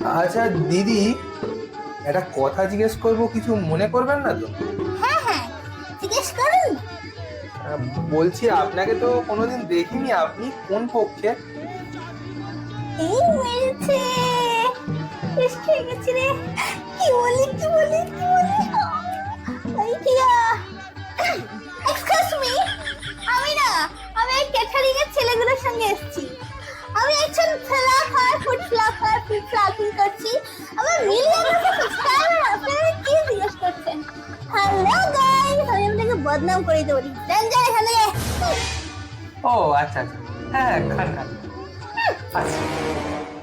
আচ্ছা দিদি, একটা কথা জিজ্ঞেস করবো, কিছু মনে করবেন না তো? হ্যাঁ হ্যাঁ, জিজ্ঞেস করুন। আহ, বলছি আপনাকে তো কোনোদিন দেখিনি, আপনি কোন পক্ষে? এই মেরেছে, টেস্ট হয়ে গেছে রে। কি বলি কি বলি কি বলি, ওই দিয়া। এক্সকিউজ মি, আমি না, আমি এই ক্যাটারিং এর ছেলেগুলোর সঙ্গে এসেছি। আমি একজন ফ্লাফার, ফুড ফ্লাফার, ফুড ফ্লাফিং করছি। আমার মিলিয়ন সাবস্ক্রাইবার, আপনারা কি জিজ্ঞেস করছেন? হ্যালো গাইস, আমি আপনাকে বদনাম করে দিতে পারি। যান এখান থেকে। ও আচ্ছা আচ্ছা, হ্যাঁ খান খান। আচ্ছা